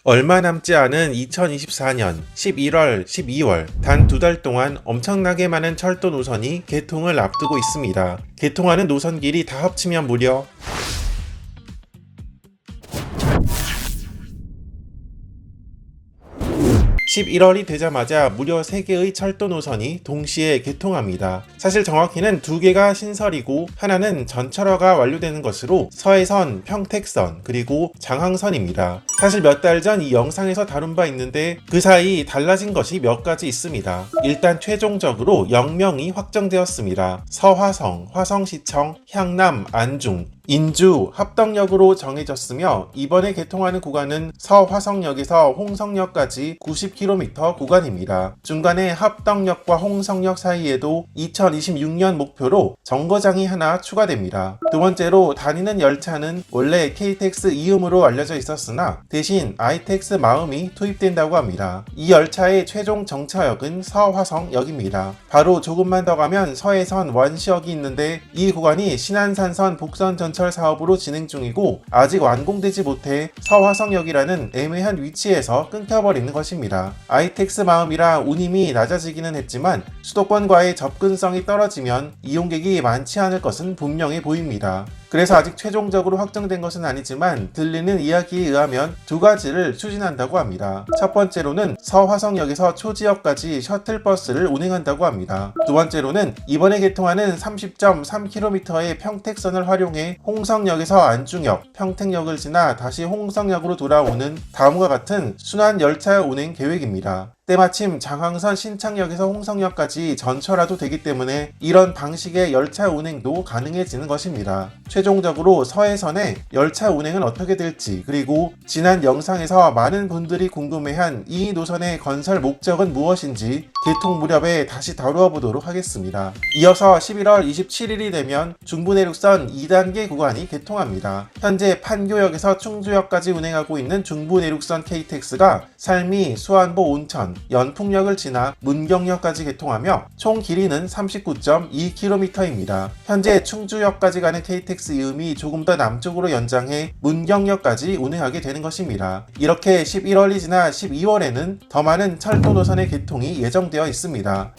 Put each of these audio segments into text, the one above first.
얼마 남지 않은 2024년 11월, 12월 단 2달 동안 엄청나게 많은 철도 노선이 개통을 앞두고 있습니다. 개통하는 노선길이 다 합치면 무려 11월이 되자마자 무려 3개의 철도 노선이 동시에 개통합니다. 사실 정확히는 2개가 신설이고 하나는 전철화가 완료되는 것으로 서해선, 평택선, 그리고 장항선입니다. 사실 몇 달 전 이 영상에서 다룬 바 있는데 그 사이 달라진 것이 몇 가지 있습니다. 일단 최종적으로 역명이 확정되었습니다. 서화성, 화성시청, 향남, 안중, 인주, 합덕역으로 정해졌으며 이번에 개통하는 구간은 서화성역에서 홍성역까지 90km 구간입니다. 중간에 합덕역과 홍성역 사이에도 2026년 목표로 정거장이 하나 추가됩니다. 두 번째로 다니는 열차는 원래 KTX 이음으로 알려져 있었으나 대신 ITX 마음이 투입된다고 합니다. 이 열차의 최종 정차역은 서화성역입니다. 바로 조금만 더 가면 서해선 원시역이 있는데 이 구간이 신안산선 복선 전철 사업으로 진행 중이고 아직 완공되지 못해 서화성역이라는 애매한 위치에서 끊겨버리는 것입니다. ITX 마음이라 운임이 낮아지기는 했지만 수도권과의 접근성이 떨어지면 이용객이 많지 않을 것은 분명해 보입니다. 그래서 아직 최종적으로 확정된 것은 아니지만 들리는 이야기에 의하면 2가지를 추진한다고 합니다. 첫 번째로는 서화성역에서 초지역까지 셔틀버스를 운행한다고 합니다. 두 번째로는 이번에 개통하는 30.3km의 평택선을 활용해 홍성역에서 안중역, 평택역을 지나 다시 홍성역으로 돌아오는 다음과 같은 순환 열차 운행 계획입니다. 때마침 장항선 신창역에서 홍성역까지 전철화도 되기 때문에 이런 방식의 열차 운행도 가능해지는 것입니다. 최종적으로 서해선의 열차 운행은 어떻게 될지, 그리고 지난 영상에서 많은 분들이 궁금해한 이 노선의 건설 목적은 무엇인지 개통 무렵에 다시 다루어 보도록 하겠습니다. 이어서 11월 27일이 되면 중부내륙선 2단계 구간이 개통합니다. 현재 판교역에서 충주역까지 운행하고 있는 중부내륙선 KTX가 살미, 수안보, 온천, 연풍역을 지나 문경역까지 개통하며 총 길이는 39.2km입니다. 현재 충주역까지 가는 KTX 이음이 조금 더 남쪽으로 연장해 문경역까지 운행하게 되는 것입니다. 이렇게 11월이 지나 12월에는 더 많은 철도 노선의 개통이 예정되어 있습니다.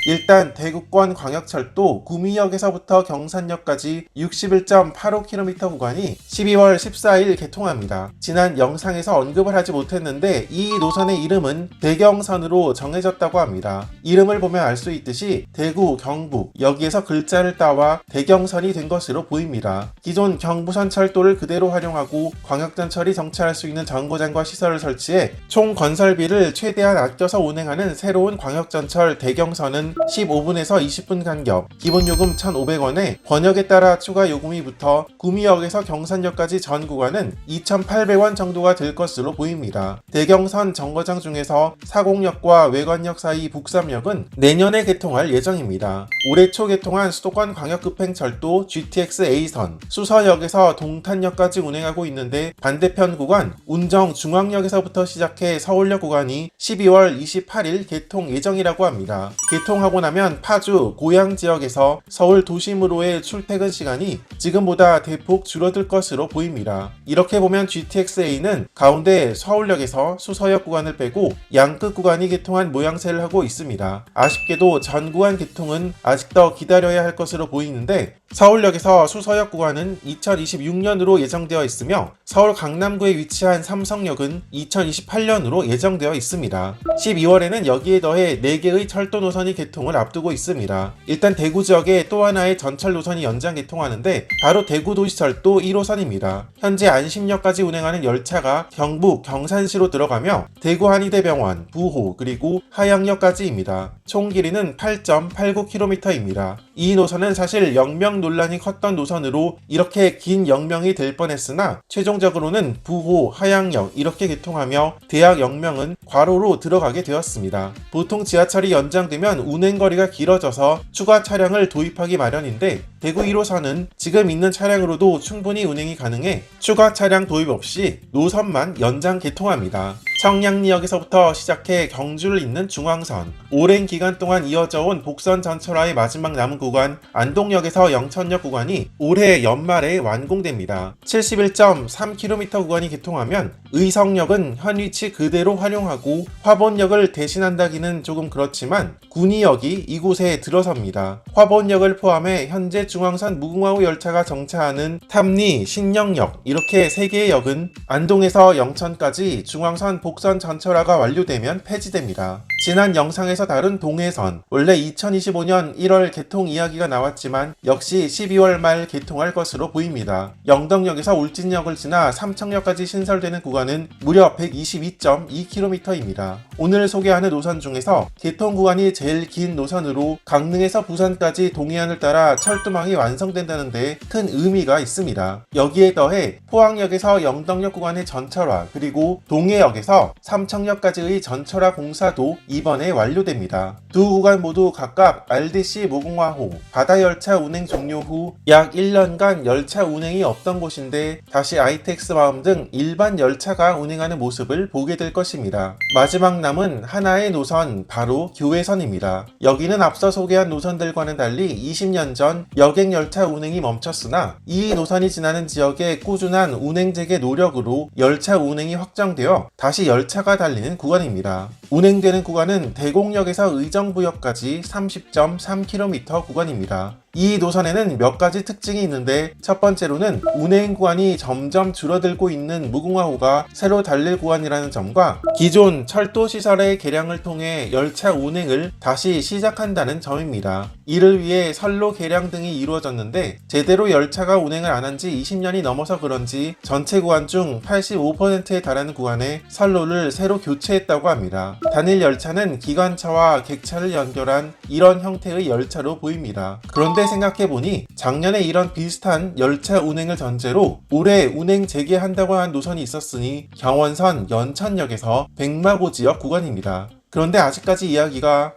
일단 대구권 광역철도 구미역에서부터 경산역까지 61.85km 구간이 12월 14일 개통합니다. 지난 영상에서 언급을 하지 못했는데 이 노선의 이름은 대경선으로 정해졌다고 합니다. 이름을 보면 알 수 있듯이 대구, 경북 여기에서 글자를 따와 대경선이 된 것으로 보입니다. 기존 경부선 철도를 그대로 활용하고 광역전철이 정차할 수 있는 정거장과 시설을 설치해 총 건설비를 최대한 아껴서 운행하는 새로운 광역전철 대경선은 15분에서 20분 간격, 기본요금 1,500원에 번역에 따라 추가 요금이 붙어 구미역에서 경산역까지 전 구간은 2,800원 정도가 될 것으로 보입니다. 대경선 정거장 중에서 사곡역과 외관역 사이 북삼역은 내년에 개통할 예정입니다. 올해 초 개통한 수도권 광역급행철도 GTX A선 수서역에서 동탄역까지 운행하고 있는데 반대편 구간 운정 중앙역에서부터 시작해 서울역 구간이 12월 28일 개통 예정이라고 합니다. 개통하고 나면 파주, 고양 지역에서 서울 도심으로의 출퇴근 시간이 지금보다 대폭 줄어들 것으로 보입니다. 이렇게 보면 GTX-A는 가운데 서울역에서 수서역 구간을 빼고 양끝 구간이 개통한 모양새를 하고 있습니다. 아쉽게도 전 구간 개통은 아직 더 기다려야 할 것으로 보이는데 서울역에서 수서역 구간은 2026년으로 예정되어 있으며 서울 강남구에 위치한 삼성역은 2028년으로 예정되어 있습니다. 12월에는 여기에 더해 4개의 철도 노선이 개통을 앞두고 있습니다. 일단 대구 지역에 또 하나의 전철 노선이 연장 개통하는데 바로 대구도시철도 1호선입니다. 현재 안심역까지 운행하는 열차가 경북 경산시로 들어가며 대구 한의대병원, 부호, 그리고 하양역까지입니다. 총 길이는 8.89km입니다. 이 노선은 사실 역명 논란이 컸던 노선으로 이렇게 긴 역명이 될 뻔했으나 최종적으로는 부호, 하양역 이렇게 개통하며 대학 역명은 괄호로 들어가게 되었습니다. 보통 지하철이 연장되면 운행거리가 길어져서 추가 차량을 도입하기 마련인데 대구 1호선은 지금 있는 차량으로도 충분히 운행이 가능해 추가 차량 도입 없이 노선만 연장 개통합니다. 청량리역에서부터 시작해 경주를 잇는 중앙선, 오랜 기간 동안 이어져 온 복선 전철화의 마지막 남은 구간 안동역에서 영천역 구간이 올해 연말에 완공됩니다. 71.3km 구간이 개통하면 의성역은 현 위치 그대로 활용하고 화본역을 대신한다기는 조금 그렇지만 군의역이 이곳에 들어섭니다. 화본역을 포함해 현재 중앙선 무궁화호 열차가 정차하는 탐리, 신영역 이렇게 3개의 역은 안동에서 영천까지 중앙선 복선 전철화가 완료되면 폐지됩니다. 지난 영상에서 다룬 동해선, 원래 2025년 1월 개통 이야기가 나왔지만 역시 12월 말 개통할 것으로 보입니다. 영덕역에서 울진역을 지나 삼청역까지 신설되는 구간은 무려 122.2km입니다. 오늘 소개하는 노선 중에서 개통 구간이 제일 긴 노선으로 강릉에서 부산까지 동해안을 따라 철도망이 완성된다는데 큰 의미가 있습니다. 여기에 더해 포항역에서 영덕역 구간의 전철화, 그리고 동해역에서 삼청역까지의 전철화 공사도 이번에 완료됩니다. 두 구간 모두 각각 RDC 무궁화호 바다열차 운행 종료 후 약 1년간 열차 운행이 없던 곳인데 다시 ITX 마음 등 일반 열차가 운행하는 모습을 보게 될 것입니다. 마지막 남은 하나의 노선, 바로 교외선입니다. 여기는 앞서 소개한 노선들과는 달리 20년 전 여객열차 운행이 멈췄으나 이 노선이 지나는 지역의 꾸준한 운행 재개 노력으로 열차 운행이 확정되어 다시 열차가 달리는 구간입니다. 운행되는 구간은 대곡역에서 의정부역까지 30.3km 구간입니다. 이 노선에는 몇 가지 특징이 있는데 첫 번째로는 운행 구간이 점점 줄어들고 있는 무궁화호가 새로 달릴 구간이라는 점과 기존 철도 시설의 개량을 통해 열차 운행을 다시 시작한다는 점입니다. 이를 위해 선로 개량 등이 이루어졌는데 제대로 열차가 운행을 안 한 지 20년이 넘어서 그런지 전체 구간 중 85%에 달하는 구간에 선로를 새로 교체했다고 합니다. 단일 열차는 기관차와 객차를 연결한 이런 형태의 열차로 보입니다. 그런데 생각해보니 작년에 이런 비슷한 열차 운행을 전제로 올해 운행 재개한다고 한 노선이 있었으니 경원선 연천역에서 백마고 지역 구간입니다. 그런데 아직까지 이야기가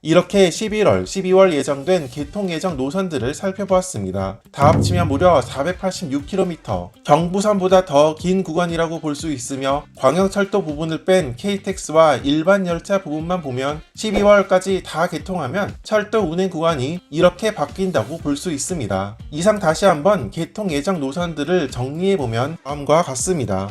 이렇게 11월, 12월 예정된 개통 예정 노선들을 살펴보았습니다. 다 합치면 무려 486km, 경부선보다 더 긴 구간이라고 볼 수 있으며 광역철도 부분을 뺀 KTX와 일반 열차 부분만 보면 12월까지 다 개통하면 철도 운행 구간이 이렇게 바뀐다고 볼 수 있습니다. 이상 다시 한번 개통 예정 노선들을 정리해보면 다음과 같습니다.